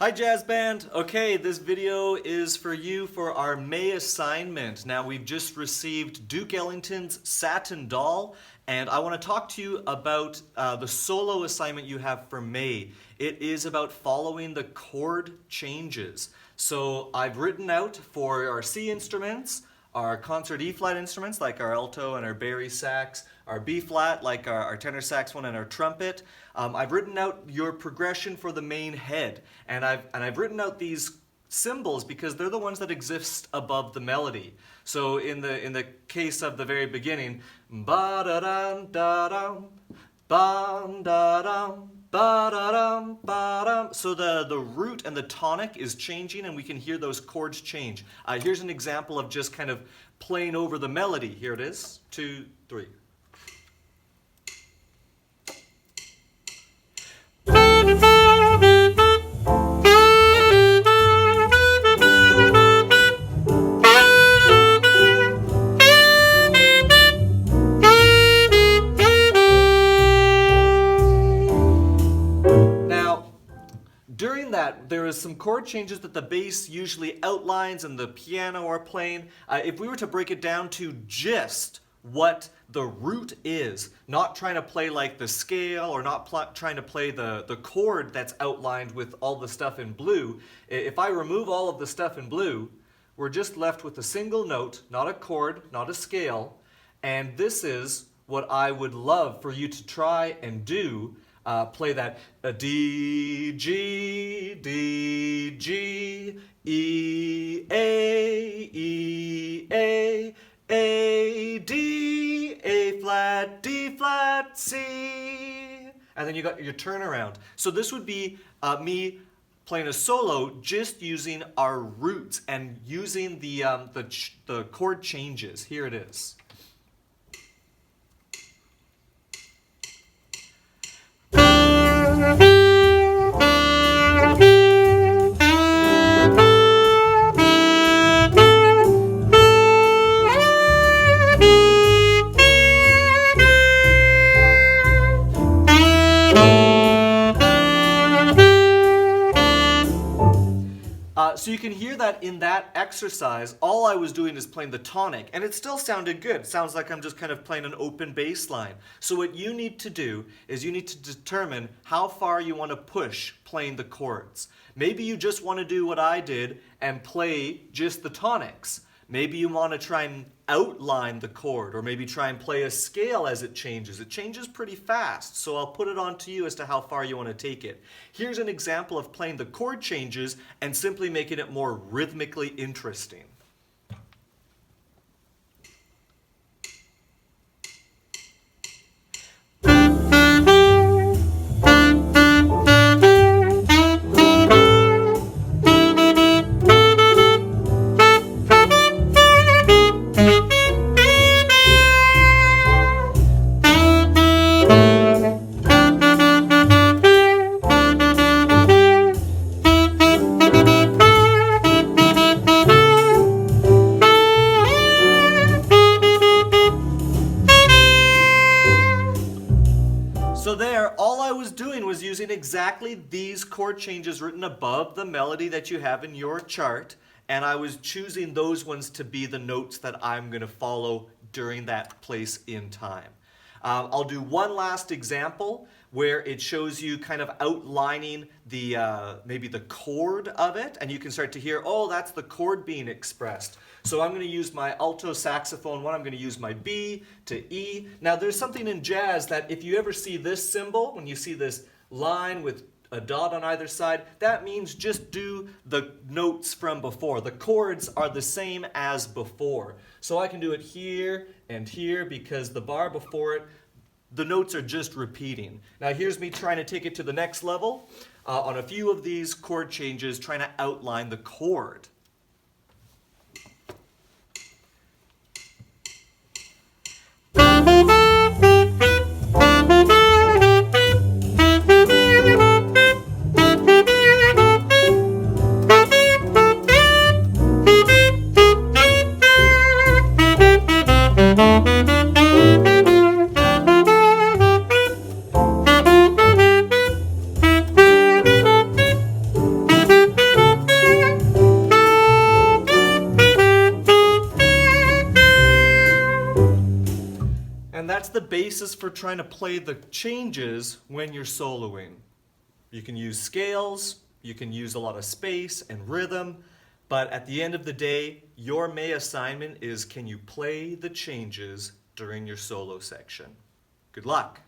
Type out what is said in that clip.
Hi Jazz Band! Okay, this video is for you for our May assignment. Now we've just received Duke Ellington's Satin doll, and I want to talk to you about the solo assignment you have for May. It is about following the chord changes. So I've written out for our C instruments, our concert E-flat instruments like our alto and our bari sax, our B-flat like our tenor saxophone and our trumpet. I've written out your progression for the main head, and I've written out these symbols because they're the ones that exist above the melody. So in the case of the very beginning, ba-da-dum, da-dum, bam-da-dum, ba-da-dum, ba-dum. So the root and the tonic is changing, and we can hear those chords change. Here's an example of just kind of playing over the melody. Here it is. 2, 3. During that, there is some chord changes that the bass usually outlines and the piano are playing. If we were to break it down to just what the root is, not trying to play like the scale or not trying to play the chord that's outlined with all the stuff in blue, if I remove all of the stuff in blue, we're just left with a single note, not a chord, not a scale, and this is what I would love for you to try and do. Play that D, G, D, G, E, A, D, A flat, D flat, C. And then you got your turnaround. So this would be me playing a solo just using our roots and using the chord changes. Here it is. So you can hear that in that exercise, all I was doing is playing the tonic, and it still sounded good. It sounds like I'm just kind of playing an open bass line. So what you need to do is you need to determine how far you want to push playing the chords. Maybe you just want to do what I did and play just the tonics. Maybe you want to try and outline the chord, or maybe try and play a scale as it changes. It changes pretty fast, so I'll put it on to you as to how far you want to take it. Here's an example of playing the chord changes and simply making it more rhythmically interesting. So there, all I was doing was using exactly these chord changes written above the melody that you have in your chart, and I was choosing those ones to be the notes that I'm going to follow during that place in time. I'll do one last example where it shows you kind of outlining the maybe the chord of it, and you can start to hear, oh, that's the chord being expressed. So I'm going to use my alto saxophone one, I'm going to use my B to E. Now there's something in jazz that if you ever see this symbol, when you see this line with a dot on either side, that means just do the notes from before. The chords are the same as before. So I can do it here and here because the bar before it, the notes are just repeating. Now here's me trying to take it to the next level on a few of these chord changes, trying to outline the chord. And that's the basis for trying to play the changes when you're soloing. You can use scales, you can use a lot of space and rhythm, but at the end of the day, your May assignment is, can you play the changes during your solo section? Good luck.